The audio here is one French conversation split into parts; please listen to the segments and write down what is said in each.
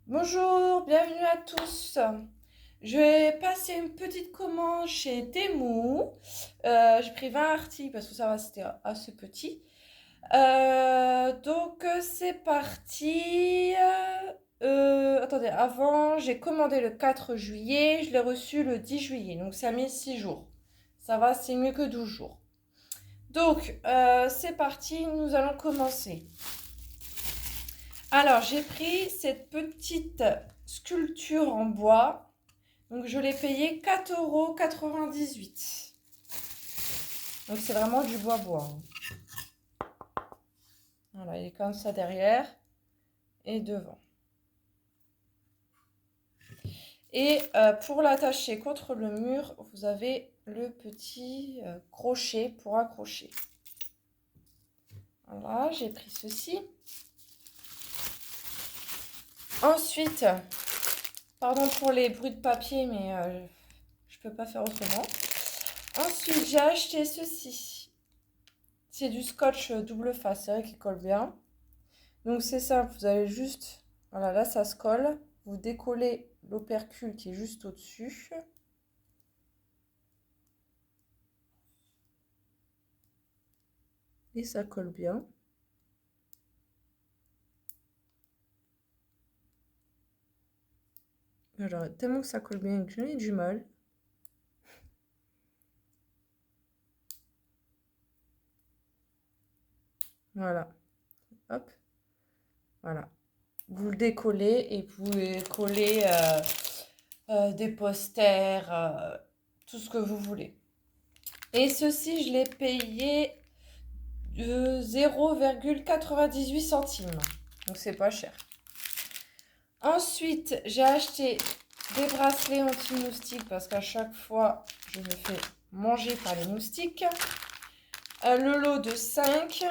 Bonjour, bienvenue à tous. Je vais passer une petite commande chez Temu. J'ai pris 20 articles parce que ça va, c'était assez petit. C'est parti. Attendez, avant, j'ai commandé le 4 juillet, je l'ai reçu le 10 juillet, donc ça a mis 6 jours. Ça va, c'est mieux que 12 jours. C'est parti, nous allons commencer. Alors, j'ai pris cette petite sculpture en bois. Donc, je l'ai payé 4,98 €. Donc, c'est vraiment du bois-bois. Voilà, il est comme ça derrière et devant. Et pour l'attacher contre le mur, vous avez le petit crochet pour accrocher. Voilà, j'ai pris ceci. Ensuite, pardon pour les bruits de papier, mais je peux pas faire autrement. Ensuite, j'ai acheté ceci. C'est du scotch double face, c'est vrai qu'il colle bien. Donc c'est simple, vous allez juste, voilà, là ça se colle. Vous décollez l'opercule qui est juste au-dessus. Et ça colle bien. Alors, tellement que ça colle bien que j'en ai du mal. Voilà. Hop. Voilà. Vous le décollez et vous pouvez coller des posters, tout ce que vous voulez. Et ceci, je l'ai payé de 0,98 centimes. Donc c'est pas cher. Ensuite, j'ai acheté des bracelets anti-moustiques parce qu'à chaque fois, je me fais manger par les moustiques. Le lot de 5.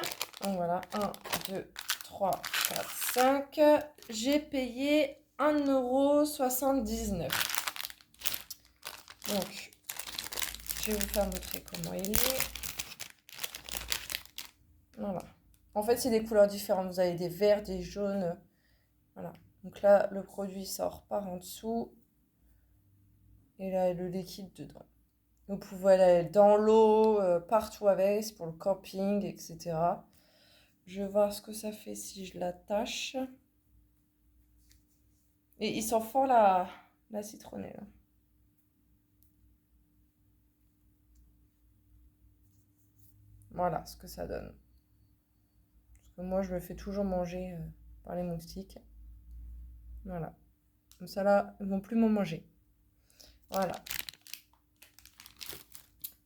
Donc voilà, 1, 2, 3, 4, 5. J'ai payé 1,79 €. Donc, je vais vous faire montrer comment il est. Voilà. En fait, c'est des couleurs différentes. Vous avez des verts, des jaunes. Voilà. Donc là, le produit sort par en dessous. Et là, le liquide dedans. Vous pouvez aller dans l'eau, partout avec, c'est pour le camping, etc. Je vais voir ce que ça fait si je l'attache. Et il sent fort la citronnée, là. Voilà ce que ça donne. Parce que moi, je me fais toujours manger par les moustiques. Voilà. Comme ça, là, ils vont plus m'en manger. Voilà.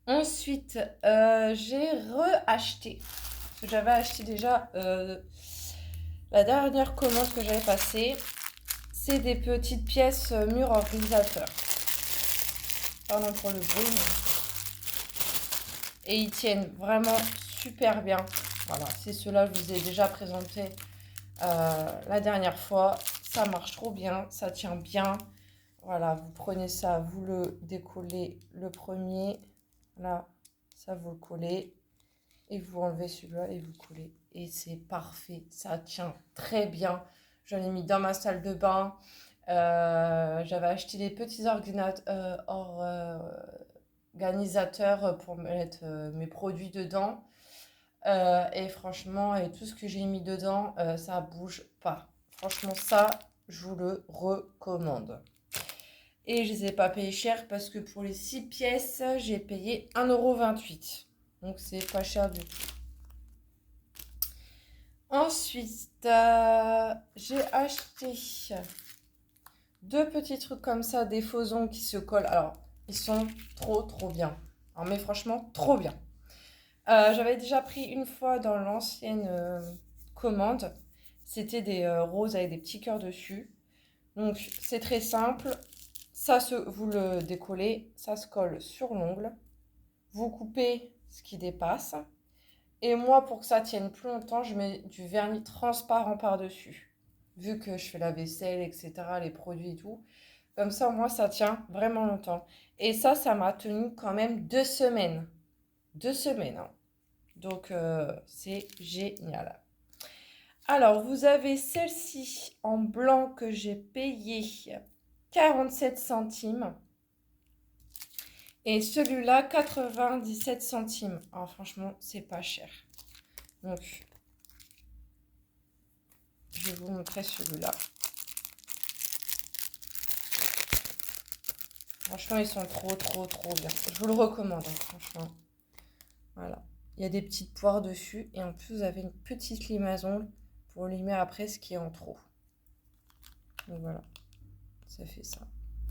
Ensuite, j'ai re-acheté. Parce que j'avais acheté déjà la dernière commande que j'avais passée. C'est des petites pièces mur organisateur. Pardon pour le bruit. Et ils tiennent vraiment super bien. Voilà, c'est ceux-là que je vous ai déjà présenté la dernière fois. Ça marche trop bien, ça tient bien. Voilà, vous prenez ça, vous le décollez le premier. Là, ça vous le collez. Et vous enlevez celui-là et vous collez. Et c'est parfait, ça tient très bien. J'en ai mis dans ma salle de bain. J'avais acheté des petits organisateurs pour mettre mes produits dedans. Et franchement, et tout ce que j'ai mis dedans, ça bouge pas. Franchement, ça, je vous le recommande. Et je ne les ai pas payés cher parce que pour les 6 pièces, j'ai payé 1,28 €. Donc, c'est pas cher du tout. Ensuite, j'ai acheté deux petits trucs comme ça, des faisons qui se collent. Alors, ils sont trop bien. Alors, mais franchement, trop bien. J'avais déjà pris une fois dans l'ancienne commande. C'était des roses avec des petits cœurs dessus. Donc, c'est très simple. Vous le décollez, ça se colle sur l'ongle. Vous coupez ce qui dépasse. Et moi, pour que ça tienne plus longtemps, je mets du vernis transparent par-dessus. Vu que je fais la vaisselle, etc., les produits et tout. Comme ça, moi, ça tient vraiment longtemps. Et ça m'a tenu quand même 2 semaines. 2 semaines, hein. Donc, c'est génial. Alors, vous avez celle-ci en blanc que j'ai payé 47 centimes. Et celui-là, 97 centimes. Alors, franchement, c'est pas cher. Donc, je vais vous montrer celui-là. Franchement, ils sont trop bien. Je vous le recommande, hein, franchement. Voilà. Il y a des petites poires dessus. Et en plus, vous avez une petite limaçon pour limer après ce qui est en trop. Donc voilà, ça fait ça.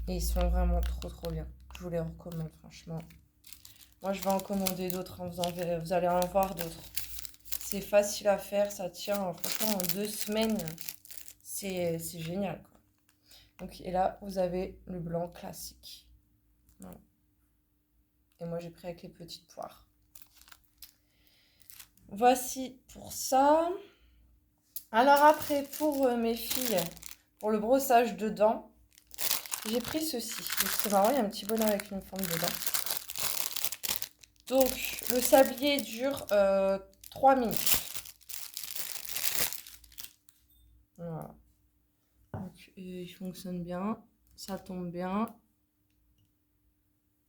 Et ils sont vraiment trop bien. Je vous les recommande, franchement. Moi, je vais en commander d'autres. Hein. Vous allez en voir d'autres. C'est facile à faire. Ça tient, franchement, en 2 semaines. C'est génial, quoi. Donc, et là, vous avez le blanc classique. Voilà. Et moi, j'ai pris avec les petites poires. Voici pour ça. Alors après, pour mes filles, pour le brossage de dents, j'ai pris ceci. C'est marrant, il y a un petit bonheur avec une forme de dents. Donc, le sablier dure 3 minutes. Voilà. Donc, il fonctionne bien. Ça tombe bien.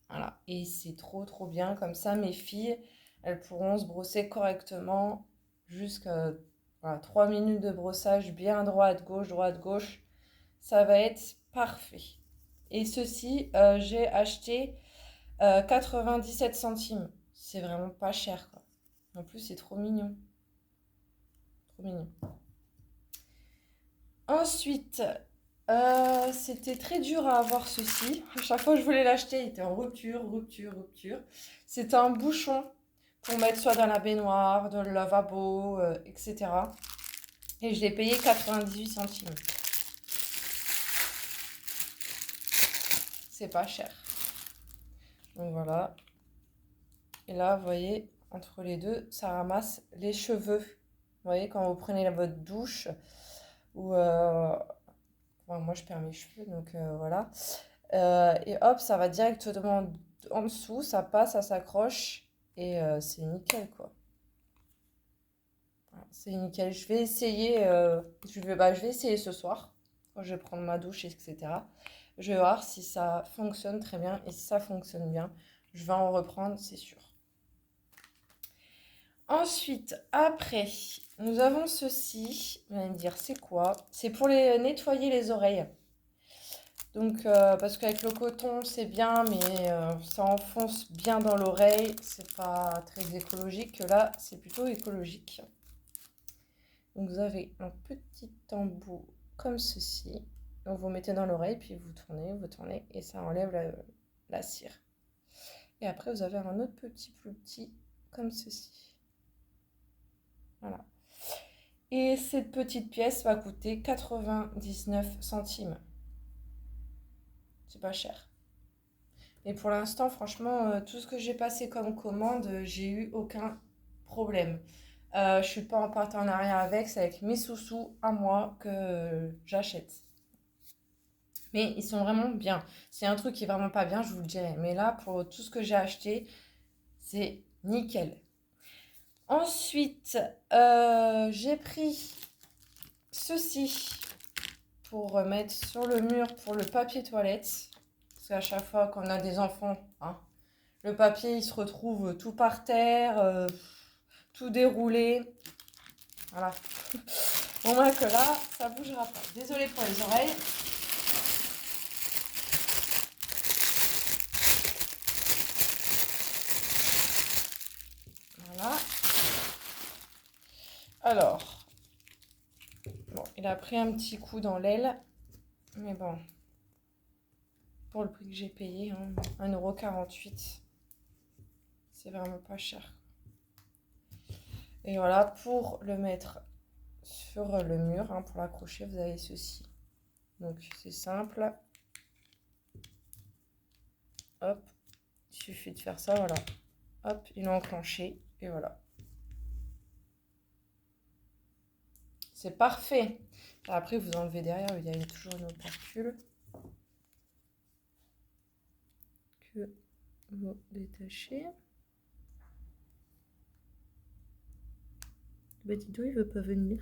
Voilà. Et c'est trop bien. Comme ça, mes filles, elles pourront se brosser correctement jusqu'à 3 minutes de brossage bien droite, gauche. Ça va être parfait. Et ceci, j'ai acheté 97 centimes. C'est vraiment pas cher, quoi. En plus, c'est trop mignon. Trop mignon. Ensuite, c'était très dur à avoir ceci. À chaque fois que je voulais l'acheter, il était en rupture. C'est un bouchon pour mettre soit dans la baignoire, dans le lavabo, etc. Et je l'ai payé 98 centimes. C'est pas cher. Donc voilà. Et là, vous voyez, entre les deux, ça ramasse les cheveux. Vous voyez, quand vous prenez votre douche, ou... Bon, moi, je perds mes cheveux, donc voilà. Et hop, ça va directement en dessous, ça passe, ça s'accroche, et c'est nickel, quoi. Voilà, c'est nickel. Je vais essayer, je vais essayer ce soir, quand je vais prendre ma douche, etc. Je vais voir si ça fonctionne très bien, et si ça fonctionne bien, je vais en reprendre, c'est sûr. Ensuite, après, nous avons ceci. Vous allez me dire, c'est quoi? C'est pour nettoyer les oreilles. Donc, parce qu'avec le coton, c'est bien, mais ça enfonce bien dans l'oreille. C'est pas très écologique. Là, c'est plutôt écologique. Donc, vous avez un petit embout comme ceci. Donc, vous mettez dans l'oreille, puis vous tournez, et ça enlève la cire. Et après, vous avez un autre petit, plus petit, comme ceci. Voilà. Et cette petite pièce va coûter 99 centimes. C'est pas cher. Et pour l'instant, franchement, tout ce que j'ai passé comme commande, j'ai eu aucun problème. Je suis pas en partenariat avec, c'est avec mes sous-sous à moi que j'achète. Mais ils sont vraiment bien. C'est un truc qui est vraiment pas bien, je vous le dirai. Mais là, pour tout ce que j'ai acheté, c'est nickel. Ensuite, j'ai pris ceci pour mettre sur le mur pour le papier toilette. Parce qu'à chaque fois qu'on a des enfants, hein, le papier il se retrouve tout par terre, tout déroulé. Voilà. Au moins que là, ça bougera pas. Désolée pour les oreilles. Voilà. Alors, bon, il a pris un petit coup dans l'aile. Mais bon, pour le prix que j'ai payé, hein, 1,48 €, c'est vraiment pas cher. Et voilà, pour le mettre sur le mur, hein, pour l'accrocher, vous avez ceci. Donc c'est simple. Hop, il suffit de faire ça, voilà. Hop, il est enclenché, et voilà. C'est parfait. Après, vous enlevez derrière, il y a toujours une opercule que vous détachez. Bah dis donc, il veut pas venir.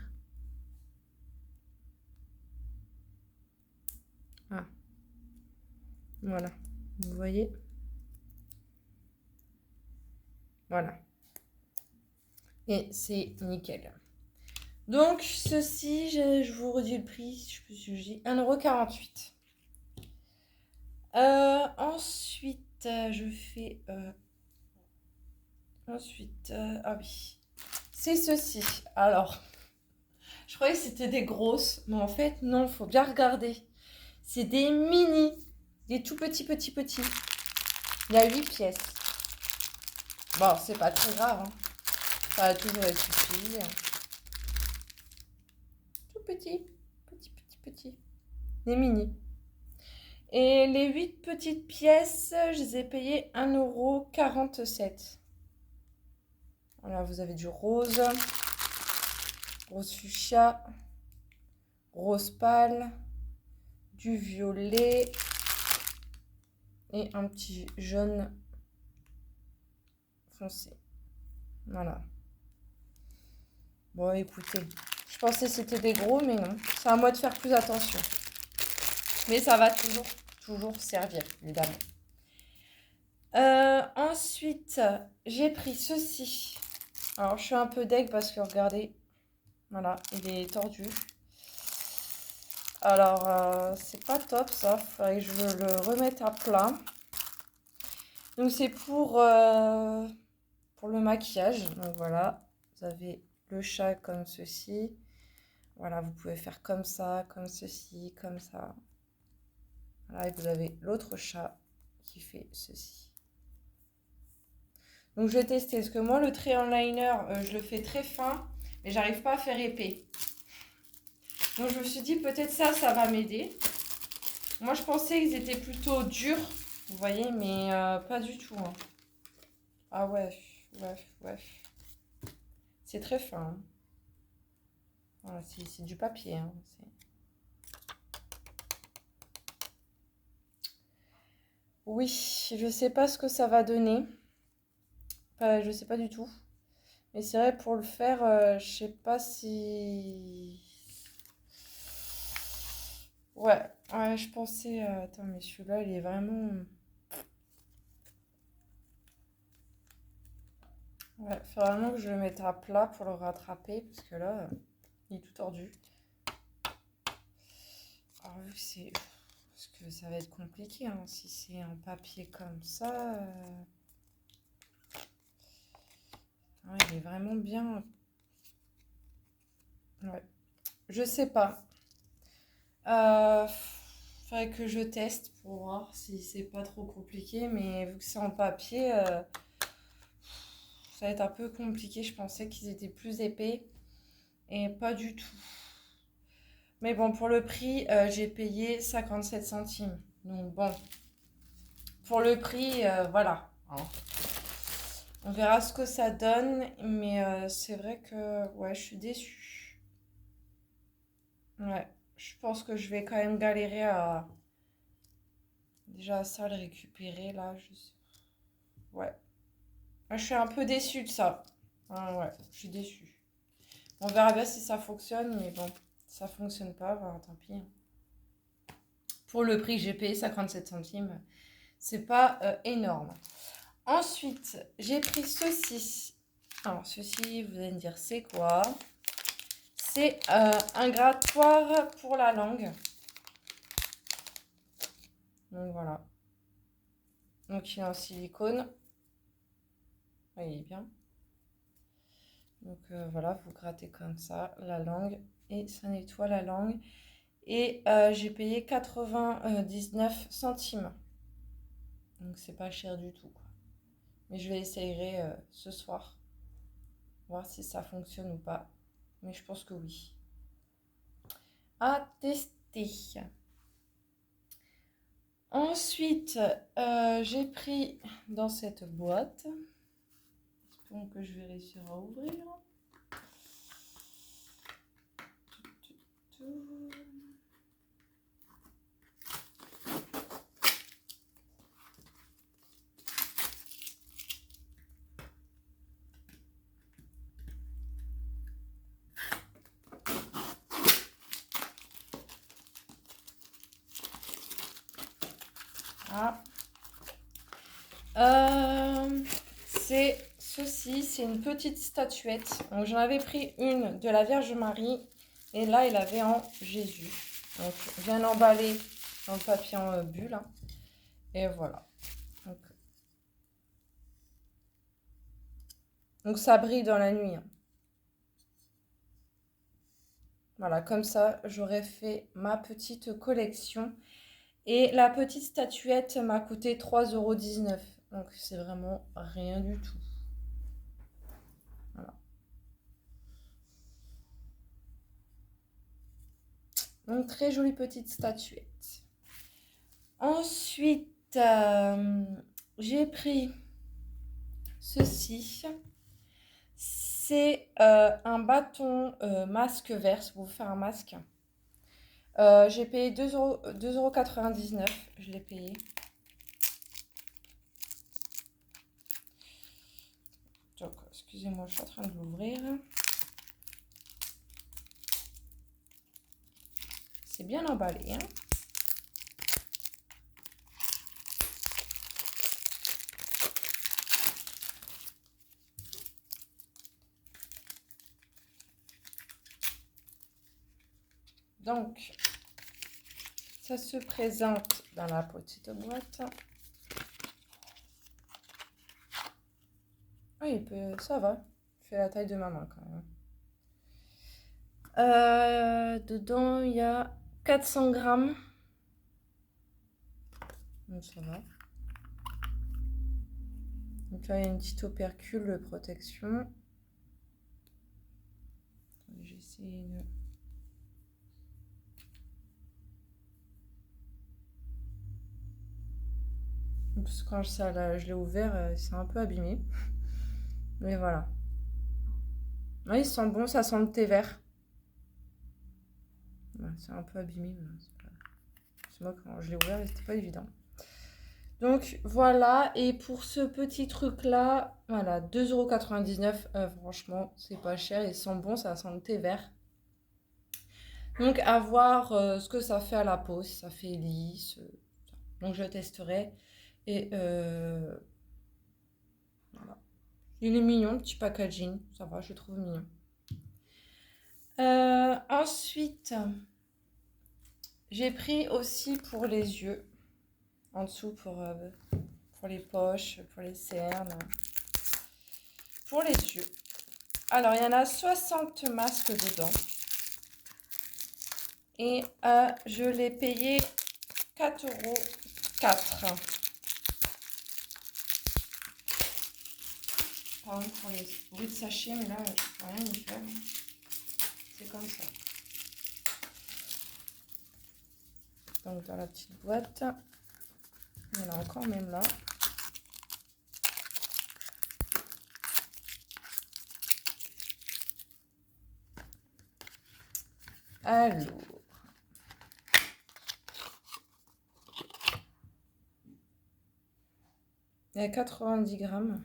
Ah, voilà. Vous voyez? Voilà. Et c'est nickel. Donc, ceci, je vous redis le prix. Je peux dis 1,48 €. Ensuite, je fais... ensuite, ah oui. C'est ceci. Alors, je croyais que c'était des grosses, mais en fait, non, faut bien regarder. C'est des mini, des tout petits. Il y a 8 pièces. Bon, c'est pas très grave, hein. Ça va toujours être utile. Tout petit. Des mini. Et les 8 petites pièces, je les ai payées 1,47 €. Voilà, vous avez du rose, rose fuchsia, rose pâle, du violet et un petit jaune foncé. Voilà. Bon, écoutez, je pensais que c'était des gros, mais non. C'est à moi de faire plus attention. Mais ça va toujours servir, évidemment. Ensuite, j'ai pris ceci. Alors, je suis un peu deg parce que, regardez, voilà, il est tordu. Alors, c'est pas top, ça. Faudrait que je le remette à plat. Donc, c'est pour le maquillage. Donc, voilà, vous avez le chat comme ceci. Voilà, vous pouvez faire comme ça, comme ceci, comme ça. Voilà, et vous avez l'autre chat qui fait ceci. Donc, je vais tester. Parce que moi, le trait en liner, je le fais très fin, mais j'arrive pas à faire épais. Donc, je me suis dit, peut-être ça va m'aider. Moi, je pensais qu'ils étaient plutôt durs, vous voyez, mais pas du tout, hein. Ah ouais. C'est très fin, hein. Voilà, c'est du papier, hein. Oui, je sais pas ce que ça va donner. Je sais pas du tout. Mais c'est vrai, pour le faire, je sais pas si... Ouais, je pensais... attends, mais celui-là, il est vraiment... Ouais, il faut vraiment que je le mette à plat pour le rattraper, parce que là, il est tout tordu. Alors, vu que c'est... Parce que ça va être compliqué, hein, si c'est un papier comme ça. Ouais, il est vraiment bien. Ouais. Je sais pas. Euh, Faudrait que je teste pour voir si c'est pas trop compliqué, mais vu que c'est en papier, ça va être un peu compliqué. Je pensais qu'ils étaient plus épais et pas du tout. Mais bon, pour le prix, j'ai payé 57 centimes. Donc bon, pour le prix, voilà, hein. On verra ce que ça donne, mais c'est vrai que ouais, je suis déçue. Ouais, je pense que je vais quand même galérer à déjà ça le récupérer là. Ouais, moi, je suis un peu déçue de ça. Ah ouais, je suis déçue. On verra bien si ça fonctionne, mais bon, ça fonctionne pas, ben, tant pis. Pour le prix que j'ai payé, 57 centimes, c'est pas énorme. Ensuite, j'ai pris ceci. Alors, ceci, vous allez me dire, c'est quoi? C'est un grattoir pour la langue. Donc, voilà. Donc, il est en silicone. Ouais, il est bien. Donc, voilà, vous grattez comme ça la langue et ça nettoie la langue. Et j'ai payé 99 centimes. Donc, c'est pas cher du tout, quoi. Mais je vais essayer ce soir. Voir si ça fonctionne ou pas. Mais je pense que oui. À tester. Ensuite, j'ai pris dans cette boîte. Espérons que je vais réussir à ouvrir. Ah. C'est ceci, c'est une petite statuette. Donc j'en avais pris une de la Vierge Marie et là il avait en Jésus. Donc bien emballé dans le papier en bulle. Hein. Et voilà. Donc ça brille dans la nuit. Hein. Voilà, comme ça j'aurais fait ma petite collection. Et la petite statuette m'a coûté 3,19 €. Donc c'est vraiment rien du tout. Voilà. Donc très jolie petite statuette. Ensuite, j'ai pris ceci. C'est un bâton masque vert pour vous faire un masque. J'ai payé 2,99 €. Je l'ai payé. Donc, excusez-moi, je suis en train de l'ouvrir. C'est bien emballé. Hein. Donc, ça se présente dans la petite boîte. Oui, ça va. Il fait la taille de ma main quand même. Dedans, il y a 400 grammes. Donc ça va. Donc là, il y a une petite opercule de protection. J'essaie de... Parce que quand je l'ai ouvert, c'est un peu abîmé. Mais voilà. Ouais, il sent bon, ça sent le thé vert. Ouais, c'est un peu abîmé. C'est moi, quand je l'ai ouvert, c'était pas évident. Donc voilà, et pour ce petit truc là, voilà, 2,99 €. Franchement, c'est pas cher, il sent bon, ça sent le thé vert. Donc à voir ce que ça fait à la peau, si ça fait lisse. Donc je testerai. Et voilà. Il est mignon, le petit packaging, ça va, je le trouve mignon. Ensuite, j'ai pris aussi pour les yeux, en dessous pour les poches, pour les cernes, pour les yeux. Alors, il y en a 60 masques dedans. Et je l'ai payé 4,04 €. Pardon pour les bruits de sachet, mais là, je ne peux rien y faire. C'est comme ça. Donc, dans la petite boîte, il y en a encore même là. Alors, il y a 90 grammes.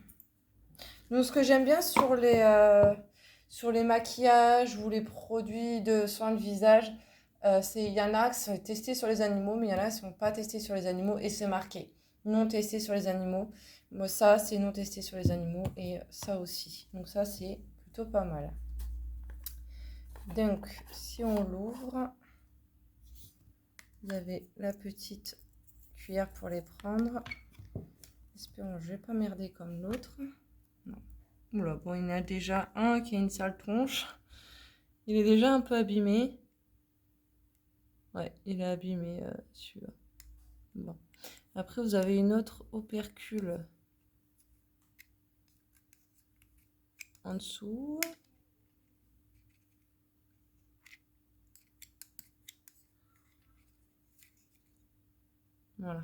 Donc, ce que j'aime bien sur les maquillages ou les produits de soins de visage, il y en a qui sont testés sur les animaux, mais il y en a qui ne sont pas testés sur les animaux et c'est marqué non testé sur les animaux. Moi, ça, c'est non testé sur les animaux et ça aussi. Donc, ça, c'est plutôt pas mal. Donc, si on l'ouvre, vous avez la petite cuillère pour les prendre. Espérons que je ne vais pas merder comme l'autre. Non. Oula, bon, il y en a déjà un qui a une sale tronche. Il est déjà un peu abîmé. Ouais, il est abîmé celui-là. Bon. Après, vous avez une autre opercule en dessous. Voilà.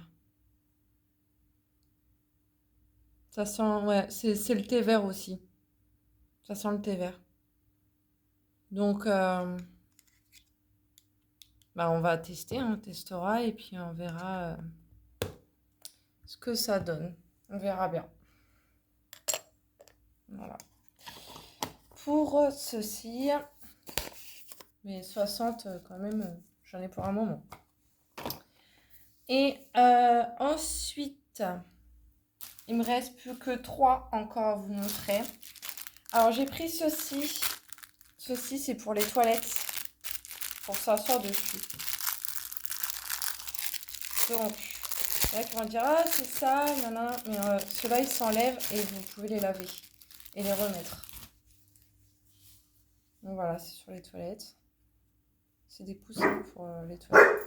Ça sent, ouais, c'est le thé vert aussi. Ça sent le thé vert. Donc, bah, on va tester, on testera et puis on verra ce que ça donne. On verra bien. Voilà. Pour ceci, mais 60 quand même, j'en ai pour un moment. Et ensuite, il me reste plus que 3 encore à vous montrer. Alors, j'ai pris ceci. Ceci, c'est pour les toilettes. Pour s'asseoir dessus. Donc, il y en a qui vont dire, ah, c'est ça, nanana. Mais ceux-là, ils s'enlèvent et vous pouvez les laver et les remettre. Donc voilà, c'est sur les toilettes. C'est des coussins pour les toilettes.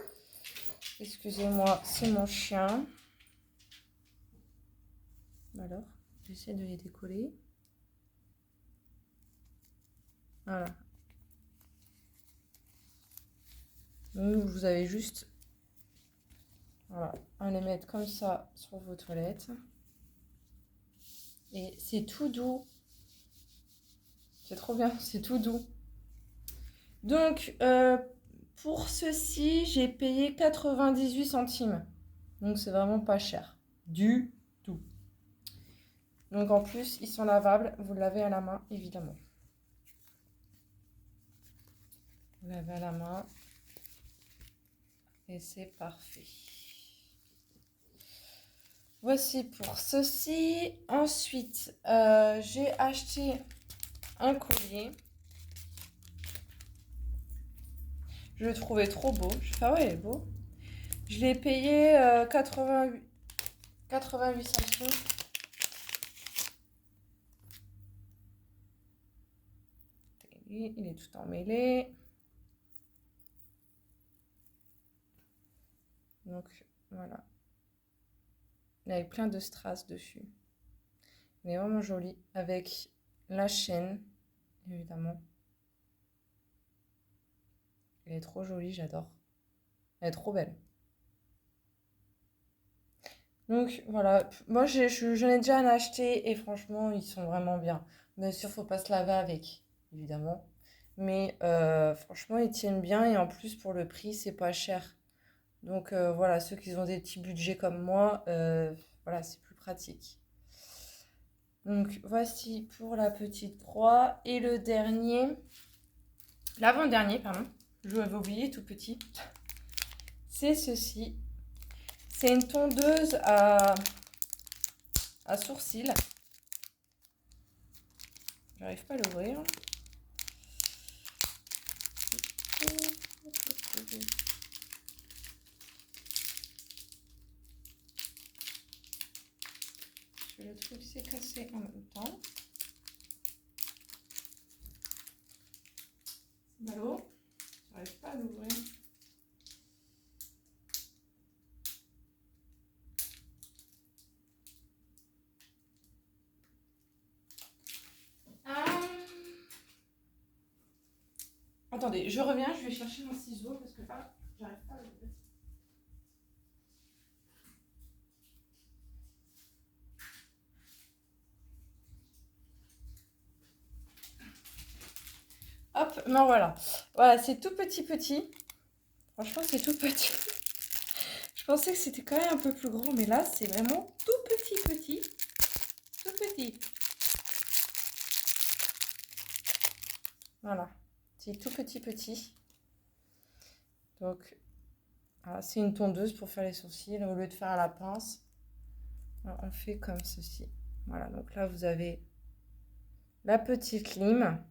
Excusez-moi, c'est mon chien. Alors, j'essaie de les décoller. Voilà. Donc, vous avez juste voilà, à les mettre comme ça sur vos toilettes. Et c'est tout doux. C'est trop bien, c'est tout doux. Donc, pour ceci, j'ai payé 98 centimes. Donc, c'est vraiment pas cher. Du tout. Donc, en plus, ils sont lavables. Vous le lavez à la main, évidemment. Vous lavez à la main. Et c'est parfait. Voici pour ceci. Ensuite, j'ai acheté un collier. Je le trouvais trop beau. Je fais, ah ouais, il est beau. Je l'ai payé 88 centimes. Il est tout emmêlé. Donc, voilà. Il avait plein de strass dessus. Il est vraiment joli. Avec la chaîne, évidemment. Elle est trop jolie, j'adore. Elle est trop belle. Donc voilà, moi j'en ai déjà en acheté et franchement ils sont vraiment bien. Bien sûr, faut pas se laver avec, évidemment. Mais franchement ils tiennent bien et en plus pour le prix c'est pas cher. Donc voilà, ceux qui ont des petits budgets comme moi, voilà c'est plus pratique. Donc voici pour la petite proie. Et le dernier, l'avant-dernier, pardon, je l'avais oublié tout petit, c'est ceci. C'est une tondeuse à sourcils. J'arrive pas à l'ouvrir. Le truc s'est cassé en même temps. Ballot. J'arrive pas à l'ouvrir. Attendez, je reviens, je vais chercher mon ciseau parce que là, j'arrive pas à l'ouvrir. Hop, ben voilà. Voilà, c'est tout petit. Franchement, c'est tout petit. Je pensais que c'était quand même un peu plus grand, mais là, c'est vraiment tout petit. Tout petit. Voilà. C'est tout petit. Donc, voilà, c'est une tondeuse pour faire les sourcils. Au lieu de faire à la pince, on fait comme ceci. Voilà, donc là, vous avez la petite lime.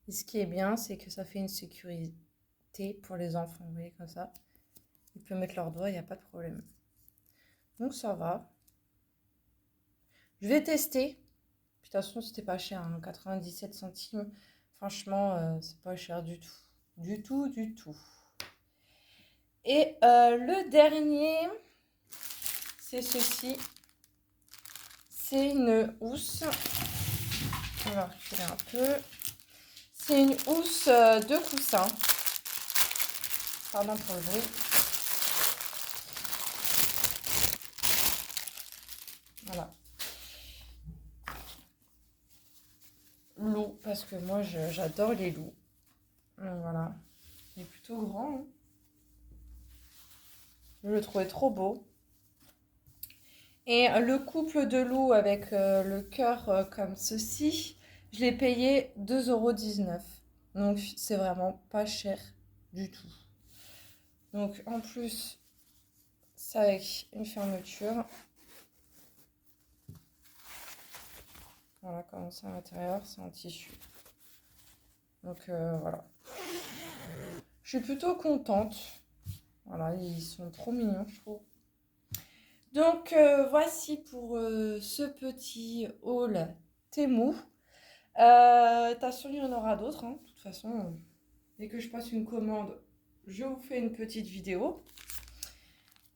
Et ce qui est bien, c'est que ça fait une sécurité pour les enfants. Vous voyez, comme ça. Ils peuvent mettre leurs doigts, il n'y a pas de problème. Donc, ça va. Je vais tester. De toute façon, c'était pas cher, hein, 97 centimes. Franchement, c'est pas cher du tout. Du tout. Et le dernier, c'est ceci. C'est une housse. On va reculer un peu. C'est une housse de coussin. Pardon pour le bruit. Voilà. Loup, parce que moi j'adore les loups. Donc voilà. Il est plutôt grand. Hein. Je le trouvais trop beau. Et le couple de loups avec le cœur comme ceci, je l'ai payé 2,19 €. Donc c'est vraiment pas cher du tout. Donc en plus, c'est avec une fermeture. Voilà, comme ça à l'intérieur, c'est en tissu. Donc voilà. Je suis plutôt contente. Voilà, ils sont trop mignons, je trouve. Donc voici pour ce petit haul Temu. Attention, il y en aura d'autres, hein. De toute façon, dès que je passe une commande, je vous fais une petite vidéo.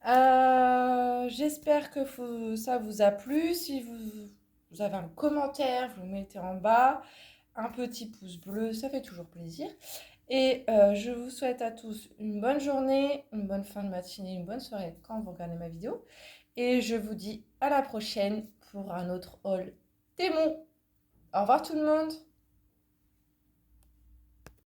J'espère que ça vous a plu. Si vous avez un commentaire, vous le mettez en bas. Un petit pouce bleu, ça fait toujours plaisir. Et je vous souhaite à tous une bonne journée, une bonne fin de matinée, une bonne soirée quand vous regardez ma vidéo. Et je vous dis à la prochaine pour un autre haul Temu. Au revoir tout le monde!